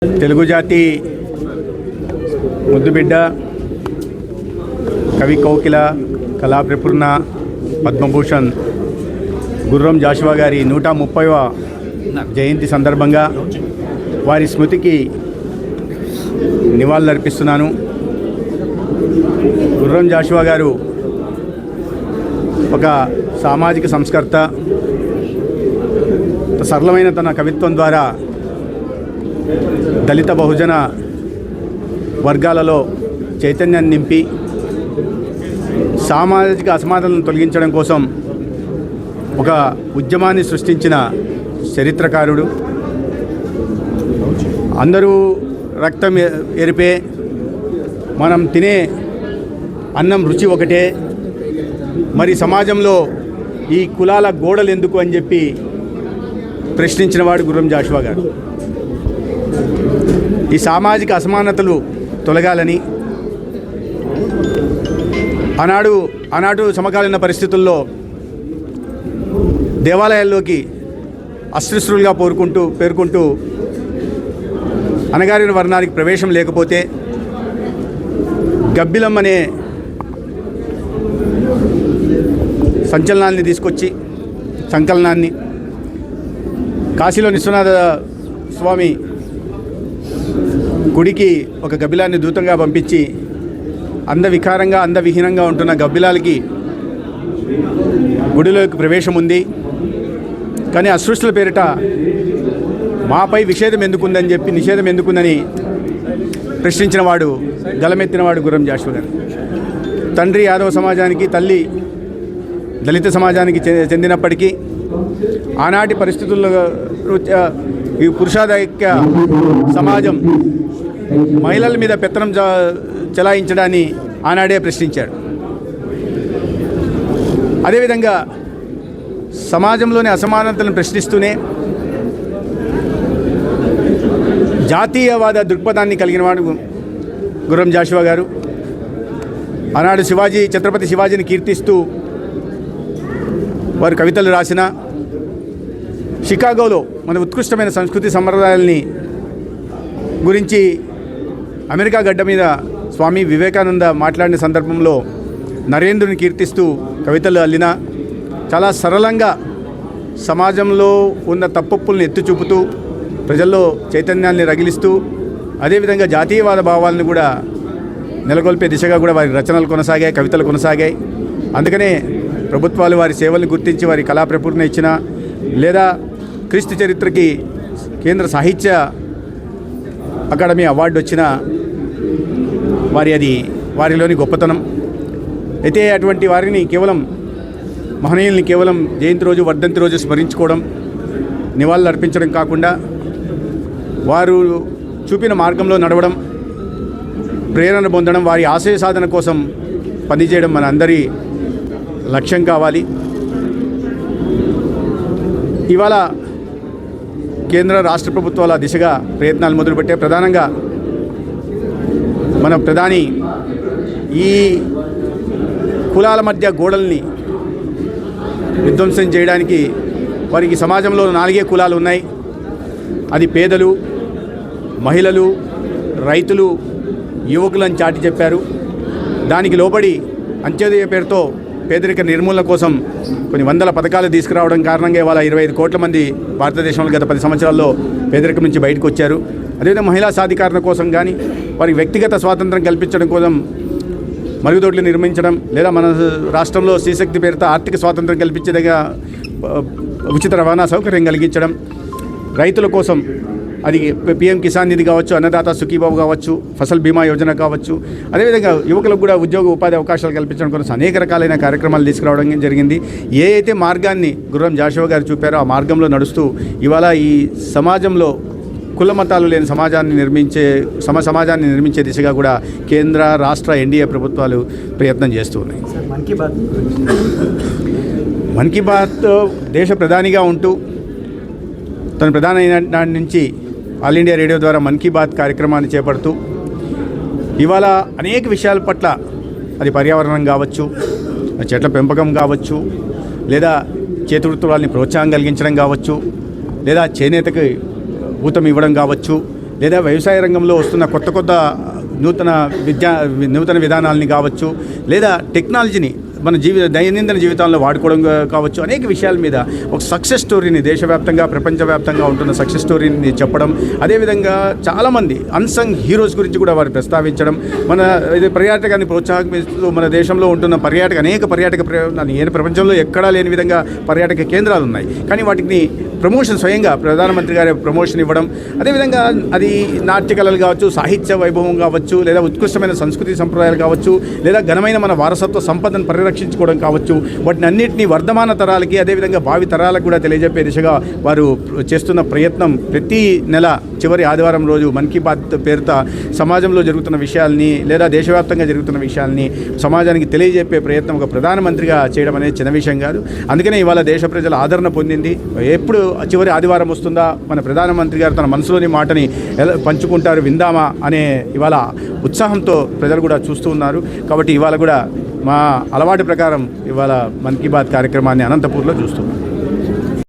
తెలుగు జాతి ముద్దుబిడ్డ కవి కోకిల కళాప్రపూర్ణ పద్మభూషణ్ గుర్రం జాషువా గారి 130వ జయంతి సందర్భంగా వారి స్మృతికి నివాళులర్పిస్తున్నాను. గుర్రం జాషువా గారు ఒక సామాజిక సంస్కర్త. సరళమైన తన కవిత్వం ద్వారా దళిత బహుజన వర్గాలలో చైతన్యాన్ని నింపి సామాజిక అసమానతలను తొలగించడం కోసం ఒక ఉద్యమాన్ని సృష్టించిన చరిత్రకారుడు. అందరూ రక్తం ఎరిపే, మనం తినే అన్నం రుచి ఒకటే, మరి సమాజంలో ఈ కులాల గోడలు ఎందుకు అని చెప్పి ప్రశ్నించిన వాడు గుర్రం జాషువా గారు. ఈ సామాజిక అసమానతలు తొలగాలని ఆనాడు సమకాలీన పరిస్థితుల్లో దేవాలయాల్లోకి అస్పృశ్యులుగా పేర్కొంటూ అణగారిన వర్ణానికి ప్రవేశం లేకపోతే గబ్బిలం అనే సంకలనాన్ని కాశీలో విశ్వనాథ స్వామి గుడికి ఒక గబ్బిలాన్ని దూతంగా పంపించి అందవికారంగా అందవిహీనంగా ఉంటున్న గబ్బిలాలకి గుడిలోకి ప్రవేశం ఉంది, కానీ అస్పృశ్యుల పేరిట మాపై నిషేధం ఎందుకుందని ప్రశ్నించిన వాడు, గలమెత్తిన వాడు గుర్రం జాషువా గారు. తండ్రి యాదవ సమాజానికి, తల్లి దళిత సమాజానికి చెందినప్పటికీ ఆనాటి పరిస్థితుల్లో ఈ పురుషాధిక్య సమాజం మహిళల మీద పెత్తనం చెలాయించడాన్ని ఆనాడే ప్రశ్నించాడు. అదేవిధంగా సమాజంలోని అసమానతలను ప్రశ్నిస్తూనే జాతీయవాద దృక్పథాన్ని కలిగిన వాడు గుర్రం జాషువా గారు. ఆనాడు ఛత్రపతి శివాజీని కీర్తిస్తూ వారు కవితలు రాసిన, షికాగోలో మన ఉత్కృష్టమైన సంస్కృతి సంప్రదాయాల్ని గురించి అమెరికా గడ్డ మీద స్వామి వివేకానంద మాట్లాడిన సందర్భంలో నరేంద్రుని కీర్తిస్తూ కవితలు అల్లిన, చాలా సరళంగా సమాజంలో ఉన్న తప్పొప్పుల్ని ఎత్తి చూపుతూ ప్రజల్లో చైతన్యాన్ని రగిలిస్తూ అదేవిధంగా జాతీయవాద భావాలను కూడా నెలకొల్పే దిశగా కూడా వారి రచనలు కొనసాగాయి, కవితలు కొనసాగాయి. అందుకనే ప్రభుత్వాలు వారి సేవలను గుర్తించి వారి కళాప్రపూర్ణ ఇచ్చిన, లేదా క్రీస్తు చరిత్రకి కేంద్ర సాహిత్య అకాడమీ అవార్డు వచ్చిన వారిలోని గొప్పతనం. అయితే అటువంటి వారిని మహనీయుల్ని కేవలం జయంతి రోజు, వర్ధంతి రోజు స్మరించుకోవడం, నివాళులు అర్పించడం కాకుండా వారు చూపిన మార్గంలో నడవడం, ప్రేరణ పొందడం, వారి ఆశయ సాధన కోసం పనిచేయడం మన అందరి లక్ష్యం కావాలి. ఇవాళ కేంద్ర రాష్ట్ర ప్రభుత్వాల దిశగా ప్రయత్నాలు మొదలుపెట్టే, ప్రధానంగా మన ప్రధాని ఈ కులాల మధ్య గోడల్ని విధ్వంసం చేయడానికి వారికి సమాజంలో 4 కులాలు ఉన్నాయి. అది పేదలు, మహిళలు, రైతులు, యువకులను చాటి చెప్పారు. దానికి లోబడి అంత్యోదయ పేరుతో పేదరిక నిర్మూలన కోసం కొన్ని వందల పథకాలు తీసుకురావడం కారణంగా ఇవాళ 25 కోట్ల మంది భారతదేశంలో గత 10 సంవత్సరాల్లో పేదరికం నుంచి బయటకు వచ్చారు. అదేవిధంగా మహిళా సాధికారణ కోసం కానీ, వారికి వ్యక్తిగత స్వాతంత్రం కల్పించడం కోసం మరుగుదొడ్లు నిర్మించడం, లేదా మన రాష్ట్రంలో శ్రీశక్తి పేరుతో ఆర్థిక స్వాతంత్రం కల్పించేదిగా ఉచిత రవాణా సౌకర్యం కలిగించడం, రైతుల కోసం అది PM కిసాన్ నిధి కావచ్చు, అన్నదాత సుఖీబాబు కావచ్చు, ఫసల్ బీమా యోజన కావచ్చు, అదేవిధంగా యువకులకు కూడా ఉద్యోగ ఉపాధి అవకాశాలు కల్పించడం కోసం అనేక రకాలైన కార్యక్రమాలు తీసుకురావడం జరిగింది. ఏ అయితే మార్గాన్ని గుర్రం జాషువా గారు చూపారో ఆ మార్గంలో నడుస్తూ ఇవాళ ఈ సమాజంలో కుల మతాలు లేని సమాజాన్ని నిర్మించే దిశగా కూడా కేంద్ర రాష్ట్ర NDA ప్రభుత్వాలు ప్రయత్నం చేస్తూ ఉన్నాయి. మన్ కీ బాత్ దేశ ప్రధానిగా ఉంటూ తన ప్రధానమైన నాటి నుంచి ఆల్ ఇండియా రేడియో ద్వారా మన్ కీ బాత్ కార్యక్రమాన్ని చేపడుతూ ఇవాళ అనేక విషయాల పట్ల, అది పర్యావరణం కావచ్చు, చెట్ల పెంపకం కావచ్చు, లేదా చేతివృత్తులని ప్రోత్సాహం కలిగించడం కావచ్చు, లేదా చేనేతకి ఊతం ఇవ్వడం కావచ్చు, లేదా వ్యవసాయ రంగంలో వస్తున్న కొత్త నూతన విధానాలని కావచ్చు, లేదా టెక్నాలజీని మన దైనందిన జీవితాల్లో వాడుకోవడం కావచ్చు, అనేక విషయాల మీద ఒక సక్సెస్ స్టోరీని దేశవ్యాప్తంగా ప్రపంచవ్యాప్తంగా ఉంటున్న సక్సెస్ స్టోరీని చెప్పడం, అదేవిధంగా చాలామంది అన్సంగ్ హీరోస్ గురించి కూడా వారు ప్రస్తావించడం, మన ఇది పర్యాటకాన్ని ప్రోత్సాహిస్తూ మన దేశంలో ఉంటున్న అనేక పర్యాటక ప్రపంచంలో ఎక్కడా లేని విధంగా పర్యాటక కేంద్రాలు ఉన్నాయి. కానీ వాటిని ప్రమోషన్ స్వయంగా ప్రధానమంత్రి గారి ప్రమోషన్ ఇవ్వడం, అదేవిధంగా అది నాట్య కళలు కావచ్చు, సాహిత్య వైభవం కావచ్చు, లేదా ఉత్కృష్టమైన సంస్కృతి సంప్రదాయాలు కావచ్చు, లేదా ఘనమైన మన వారసత్వ సంపదను పరిరక్షించుకోవడం కావచ్చు, వాటిని అన్నింటినీ వర్ధమాన తరాలకి అదేవిధంగా భావి తరాలకు కూడా తెలియజెప్పే దిశగా వారు చేస్తున్న ప్రయత్నం ప్రతి నెల చివరి ఆదివారం రోజు మన్ కీ బాత్ పేరుతో సమాజంలో జరుగుతున్న విషయాల్ని లేదా దేశవ్యాప్తంగా జరుగుతున్న విషయాల్ని సమాజానికి తెలియజెప్పే ప్రయత్నం ఒక ప్రధానమంత్రిగా చేయడం అనేది చిన్న విషయం కాదు. అందుకనే ఇవాళ దేశ ప్రజల ఆదరణ పొందింది. ఎప్పుడు చివరి ఆదివారం వస్తుందా మన ప్రధానమంత్రి గారు తన మనసులోని మాటని ఎలా పంచుకుంటారు విందామా అనే ఇవాళ ఉత్సాహంతో ప్రజలు కూడా చూస్తూ ఉన్నారు. కాబట్టి ఇవాళ కూడా మా అలవాటు ప్రకారం ఇవాళ మన్ కీ బాత్ కార్యక్రమాన్ని అనంతపూర్లో చూస్తున్నాం.